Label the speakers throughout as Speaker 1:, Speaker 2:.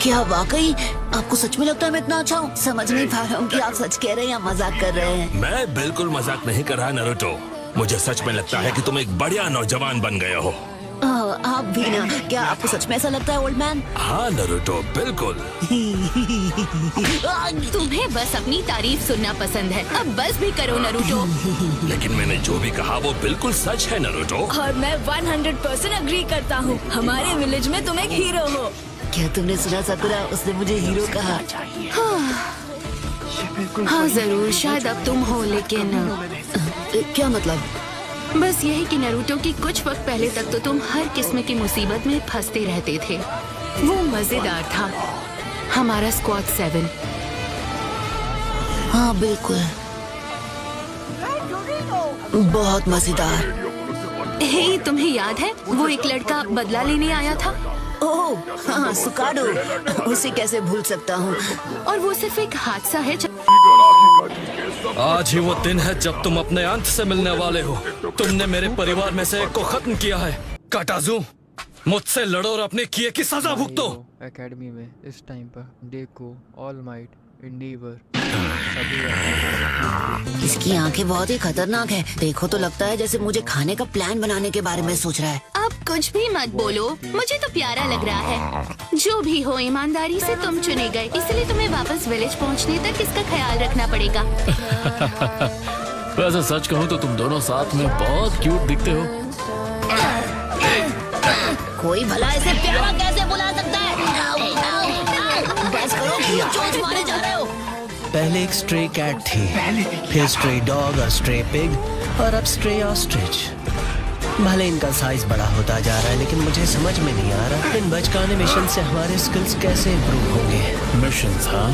Speaker 1: क्या वाकई आपको सच में लगता है मैं इतना अच्छा हूँ? समझ नहीं पा रहा हूँ कि आप सच कह रहे हैं या मजाक कर रहे हैं।
Speaker 2: मैं बिल्कुल मजाक नहीं कर रहा नारुतो। मुझे सच में लगता है कि तुम एक बढ़िया नौजवान बन गए हो।
Speaker 1: आप भी ना। क्या आपको सच में ऐसा लगता है ओल्ड मैन?
Speaker 2: हाँ नारुतो, बिल्कुल।
Speaker 3: तुम्हें बस अपनी तारीफ सुनना पसंद है। अब बस भी करो नारुतो।
Speaker 2: लेकिन मैंने जो भी कहा वो बिल्कुल सच है नारुतो।
Speaker 4: और मैं 100% अग्री करता हूँ। हमारे विलेज में तुम एक हीरो हो।
Speaker 1: क्या तुमने सुना साकुरा? उसने मुझे हीरो कहा।
Speaker 3: हाँ जरूर, शायद अब तुम हो, लेकिन
Speaker 1: क्या मतलब?
Speaker 3: बस यही कि नारुतो की कुछ वक्त पहले तक तो तुम हर किस्म की मुसीबत में फंसते रहते थे। वो मजेदार था, हमारा स्क्वाड 7।
Speaker 1: हाँ बिल्कुल, बहुत मजेदार।
Speaker 3: हे, तुम्हें याद है वो एक लड़का बदला लेने आया था?
Speaker 1: ओह हाँ, सुकाडो। उसे कैसे भूल सकता हूँ।
Speaker 3: और वो सिर्फ एक हादसा है।
Speaker 5: आज ही वो दिन है जब तुम अपने अंत से मिलने वाले हो। तुमने मेरे परिवार में से एक को खत्म किया है। काटाजू, मुझसे लड़ो और अपने किए की सजा भुगतो।
Speaker 6: एकेडमी में इस टाइम पर डेको, ऑल माइट, इंडीवर
Speaker 1: इसकी आंखें बहुत ही खतरनाक है। देखो तो लगता है जैसे मुझे खाने का प्लान बनाने के बारे में सोच रहा है।
Speaker 3: अब कुछ भी मत बोलो, मुझे तो प्यारा लग रहा है। जो भी हो, ईमानदारी से तुम चुने गए, इसलिए तुम्हें वापस विलेज पहुंचने तक इसका ख्याल रखना पड़ेगा।
Speaker 5: वैसे सच कहूँ तो तुम दोनों साथ में बहुत क्यूट दिखते हो।
Speaker 1: कोई भला इसे प्यारा कैसे बुला सकता है? बस करो, क्यों चोंच मारे जा रहे हो?
Speaker 7: पहले एक स्ट्रे कैट थी, फिर स्ट्रे डॉग और स्ट्रे पिग, और अब स्ट्रे ऑस्ट्रिच। भले इनका साइज बड़ा होता जा रहा है, लेकिन मुझे समझ में नहीं आ रहा इन बचकाने मिशन से हमारे स्किल्स कैसे इम्प्रूव होंगे।
Speaker 5: मिशंस? हाँ,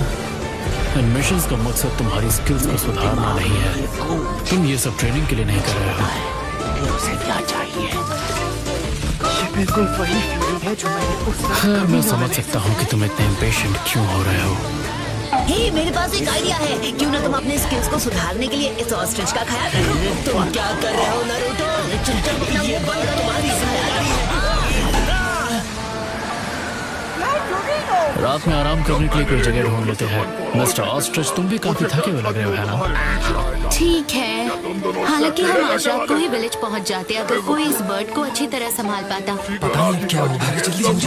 Speaker 5: इन मिशंस का मकसद तुम्हारी स्किल्स को सुधारना नहीं है। तुम ये सब ट्रेनिंग के लिए नहीं कर रहे हो।
Speaker 7: उसे क्या चाहिए?
Speaker 6: बिल्कुल वही फीलिंग है जो मैंने उस
Speaker 5: हाँ, मैं समझ सकता हूँ कि तुम इतने इम्पेशेंट क्यों हो रहे हो।
Speaker 1: हे, मेरे पास एक आइडिया है। क्यों ना तुम अपने स्किल्स को सुधारने के लिए इस ऑस्ट्रिच का ख्याल रखो।
Speaker 7: तुम क्या कर रहे हो नारुतो? चुपचाप अपना मुंह बंद करो, तुम्हारी जिम्मेदारी है।
Speaker 5: रात में आराम करने के लिए कोई जगह ढूंढ लेते हैं। मिस्टर ऑस्ट्रिच, तुम भी काफी थके हुए लग रहे हो, है ना?
Speaker 3: ठीक है, हालांकि हम आज रात को ही विलेज पहुंच जाते अगर कोई इस बर्ड को अच्छी तरह संभाल पाता।
Speaker 5: पता नहीं क्या होगा। जल्दी जल्दी,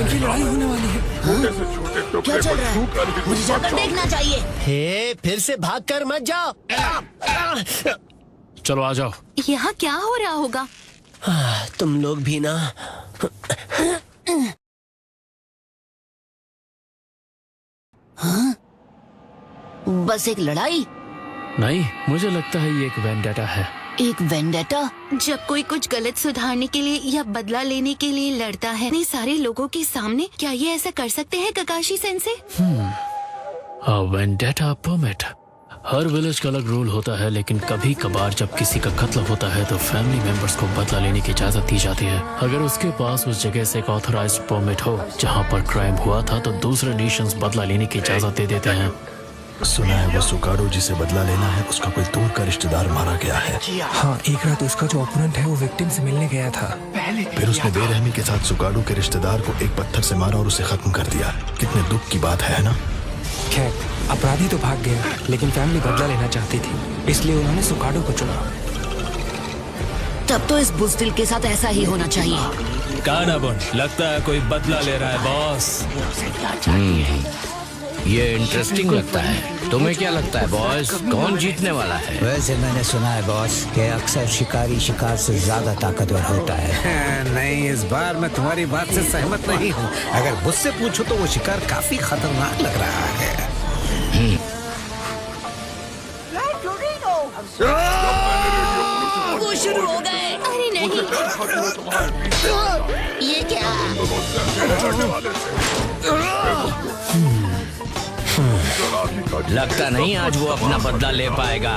Speaker 5: इनकी लड़ाई होने वाली है।
Speaker 1: क्या चल रहा है? मुझे जाकर देखना चाहिए।
Speaker 7: हे, फिर से भाग कर मत जाओ।
Speaker 5: चलो आ जाओ।
Speaker 3: यहाँ क्या हो रहा होगा?
Speaker 7: तुम लोग भी ना।
Speaker 1: हाँ? बस एक लड़ाई?
Speaker 5: नहीं, मुझे लगता है ये एक वेंडेटा है।
Speaker 1: एक वेंडेटा?
Speaker 3: जब कोई कुछ गलत सुधारने के लिए या बदला लेने के लिए लड़ता है इतने सारे लोगों के सामने, क्या ये ऐसा कर सकते हैं ककाशी सेंसे?
Speaker 5: Vendetta permit. हर विलेज का अलग रूल होता है, लेकिन कभी कभार जब किसी का कत्ल होता है तो फैमिली मेंबर्स को बदला लेने की इजाजत दी जाती है। अगर उसके पास उस जगह से एक ऑथराइज्ड परमिट हो जहां पर क्राइम हुआ था, तो दूसरे नेशंस बदला लेने की इजाजत दे देते हैं।
Speaker 8: सुना है वो सुकाडो जिसे बदला लेना है उसका कोई दूर का रिश्तेदार मारा गया है।
Speaker 9: हाँ, एक रात उसका जो ओपोनेंट है वो विक्टिम से मिलने गया था।
Speaker 8: फिर उसने बेरहमी के साथ सुकाडो के रिश्तेदार को एक पत्थर से मारा और उसे खत्म कर दिया। कितने दुख की बात है ना?
Speaker 9: खैर, अपराधी तो भाग गया, लेकिन फैमिली बदला लेना चाहती थी, इसलिए उन्होंने सुकाडो को चुना।
Speaker 1: तब तो इस बुज़दिल के साथ ऐसा ही होना चाहिए।
Speaker 5: कानाबुन, लगता है कोई बदला ले रहा है बॉस।
Speaker 10: ये इंटरेस्टिंग लगता है। तुम्हें क्या लगता है बॉस, कौन जीतने वाला है?
Speaker 7: वैसे मैंने सुना है बॉस कि अक्सर शिकारी शिकार से ज्यादा ताकतवर होता है।
Speaker 10: नहीं, इस बार मैं तुम्हारी बात से सहमत नहीं हूँ। अगर मुझसे पूछो तो वो शिकार काफी खतरनाक लग रहा है।
Speaker 1: वो शुरू हो गए।
Speaker 3: अरे नहीं,
Speaker 1: ये क्या?
Speaker 10: लगता नहीं आज वो अपना बदला ले पाएगा।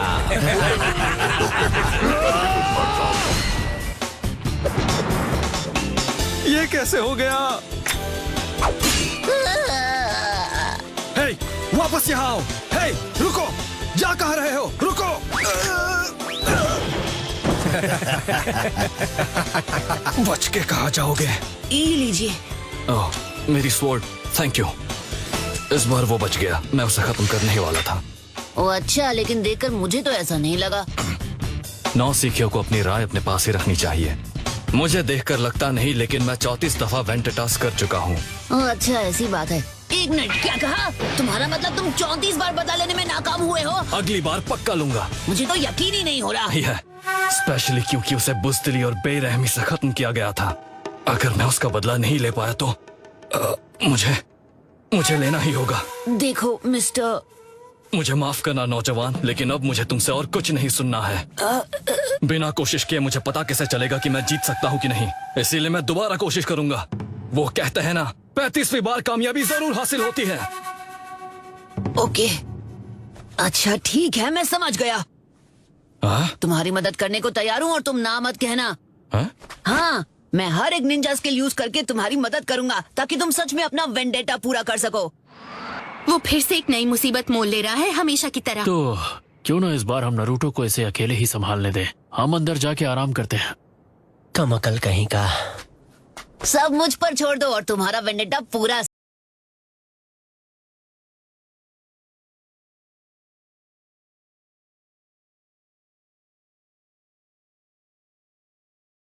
Speaker 5: ये कैसे हो गया? हे, वापस यहाँ आओ। हे, रुको, जा कहाँ रहे हो? रुको। बच के कहाँ जाओगे?
Speaker 1: ये लीजिए।
Speaker 5: ओह, मेरी स्वॉर्ड।
Speaker 11: Thank you. इस बार वो बच गया, मैं उसे खत्म करने ही वाला था।
Speaker 1: ओ अच्छा, लेकिन देखकर मुझे तो ऐसा नहीं लगा।
Speaker 11: नौसिखियों को अपनी राय अपने पास ही रखनी चाहिए। मुझे देखकर लगता नहीं, लेकिन मैं 34 दफा वेंटेटास कर चुका हूँ।
Speaker 1: ओ अच्छा, ऐसी बात है। एक मिनट, क्या कहा? तुम्हारा मतलब तुम 34 बार बदला लेने में नाकाम हुए हो?
Speaker 11: अगली बार पक्का लूंगा।
Speaker 1: मुझे तो यकीन ही नहीं हो रहा।
Speaker 11: है स्पेशली क्योंकि उसे बुज़दिली और बेरहमी से खत्म किया गया था। अगर मैं उसका बदला नहीं ले पाया तो मुझे लेना ही होगा।
Speaker 1: देखो मिस्टर,
Speaker 11: मुझे माफ करना नौजवान, लेकिन अब मुझे तुमसे और कुछ नहीं सुनना है। बिना कोशिश किए मुझे पता कैसे चलेगा कि मैं जीत सकता हूँ कि नहीं, इसीलिए मैं दोबारा कोशिश करूंगा। वो कहते हैं ना, 35वीं बार कामयाबी जरूर हासिल होती है।
Speaker 1: ओके, अच्छा ठीक है, मैं समझ गया। तुम्हारी मदद करने को तैयार हूँ और तुम ना मत कहना। हाँ, मैं हर एक निंजा स्किल यूज करके तुम्हारी मदद करूंगा ताकि तुम सच में अपना वेंडेटा पूरा कर सको।
Speaker 3: वो फिर से एक नई मुसीबत मोल ले रहा है, हमेशा की तरह।
Speaker 5: तो क्यों ना इस बार हम नारुतो को इसे अकेले ही संभालने दें। हम अंदर जाके आराम करते हैं।
Speaker 7: कम अकल कहीं का।
Speaker 1: सब मुझ पर छोड़ दो और तुम्हारा वेंडेटा पूरा